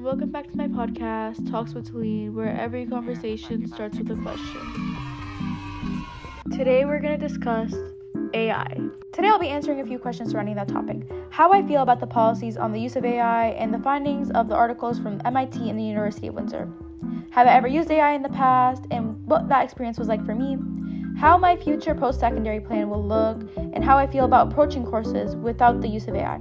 welcome back to my podcast, Talks with Talene, where every conversation starts with a question. Today we're going to discuss AI. Today I'll be answering a few questions surrounding that topic. How I feel about the policies on the use of AI and the findings of the articles from MIT and the University of Windsor. Have I ever used AI in the past and what that experience was like for me? How my future post-secondary plan will look and how I feel about approaching courses without the use of AI.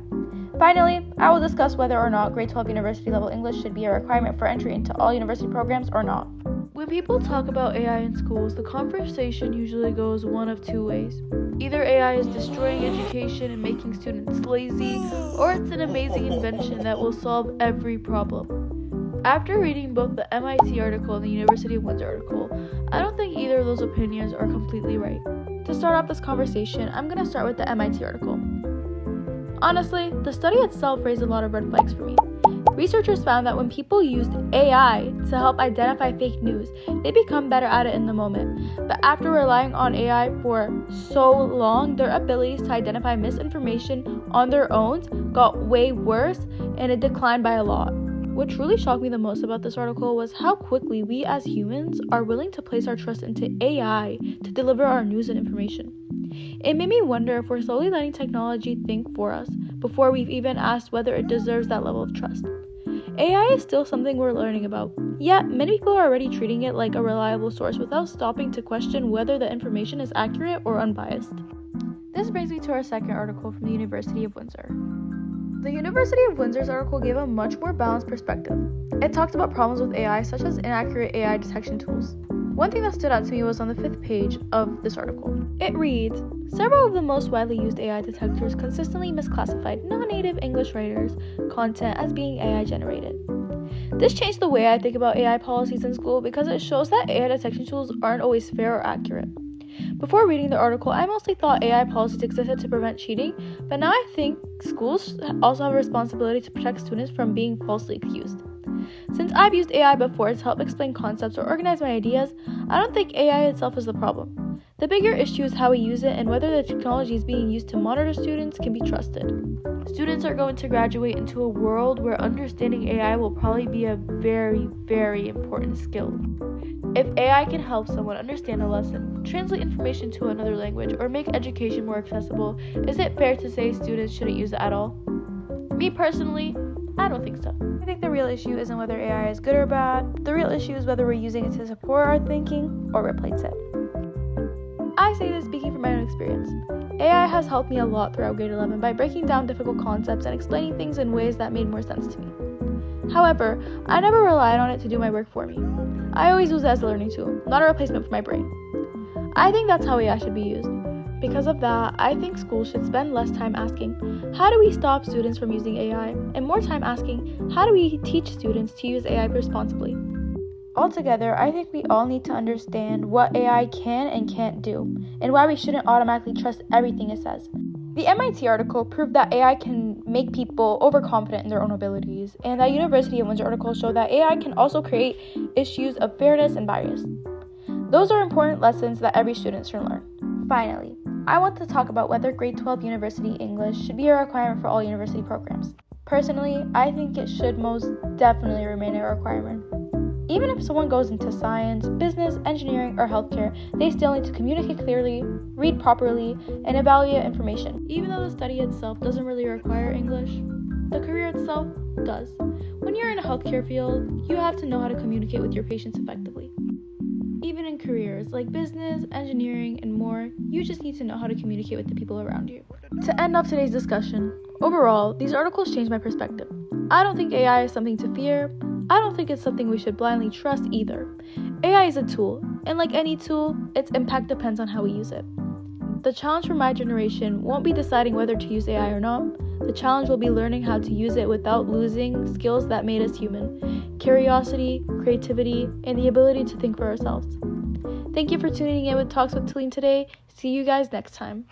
Finally, I will discuss whether or not grade 12 university level English should be a requirement for entry into all university programs or not. When people talk about AI in schools, the conversation usually goes one of two ways. Either AI is destroying education and making students lazy, or it's an amazing invention that will solve every problem. After reading both the MIT article and the University of Windsor article, I don't think either of those opinions are completely right. To start off this conversation, I'm going to start with the MIT article. Honestly, the study itself raised a lot of red flags for me. Researchers found that when people used AI to help identify fake news, they become better at it in the moment. But after relying on AI for so long, their abilities to identify misinformation on their own got way worse and it declined by a lot. What truly shocked me the most about this article was how quickly we as humans are willing to place our trust into AI to deliver our news and information. It made me wonder if we're slowly letting technology think for us before we've even asked whether it deserves that level of trust. AI is still something we're learning about, yet many people are already treating it like a reliable source without stopping to question whether the information is accurate or unbiased. This brings me to our second article from the University of Windsor. The University of Windsor's article gave a much more balanced perspective. It talked about problems with AI such as inaccurate AI detection tools. One thing that stood out to me was on the 5th page of this article. It reads, several of the most widely used AI detectors consistently misclassified non-native English writers' content as being AI generated. This changed the way I think about AI policies in school because it shows that AI detection tools aren't always fair or accurate. Before reading the article, I mostly thought AI policies existed to prevent cheating, but now I think schools also have a responsibility to protect students from being falsely accused. Since I've used AI before to help explain concepts or organize my ideas, I don't think AI itself is the problem. The bigger issue is how we use it and whether the technology is being used to monitor students can be trusted. Students are going to graduate into a world where understanding AI will probably be a very, very important skill. If AI can help someone understand a lesson, translate information to another language, or make education more accessible, is it fair to say students shouldn't use it at all? Me personally, I don't think so. I think the real issue isn't whether AI is good or bad. The real issue is whether we're using it to support our thinking or replace it. I say this speaking from my own experience. AI has helped me a lot throughout grade 11 by breaking down difficult concepts and explaining things in ways that made more sense to me. However, I never relied on it to do my work for me. I always use it as a learning tool, not a replacement for my brain. I think that's how AI should be used. Because of that, I think schools should spend less time asking, how do we stop students from using AI? And more time asking, how do we teach students to use AI responsibly? Altogether, I think we all need to understand what AI can and can't do, and why we shouldn't automatically trust everything it says. The MIT article proved that AI can make people overconfident in their own abilities, and the University of Windsor article showed that AI can also create issues of fairness and bias. Those are important lessons that every student should learn. Finally, I want to talk about whether grade 12 university English should be a requirement for all university programs. Personally, I think it should most definitely remain a requirement. Even if someone goes into science, business, engineering, or healthcare, they still need to communicate clearly, read properly, and evaluate information. Even though the study itself doesn't really require English, the career itself does. When you're in a healthcare field, you have to know how to communicate with your patients effectively. Even in careers like business, engineering, and more, you just need to know how to communicate with the people around you. To end off today's discussion, overall, these articles changed my perspective. I don't think AI is something to fear. I don't think it's something we should blindly trust either. AI is a tool, and like any tool, its impact depends on how we use it. The challenge for my generation won't be deciding whether to use AI or not. The challenge will be learning how to use it without losing skills that made us human: curiosity, creativity, and the ability to think for ourselves. Thank you for tuning in with Talks with Talene today. See you guys next time.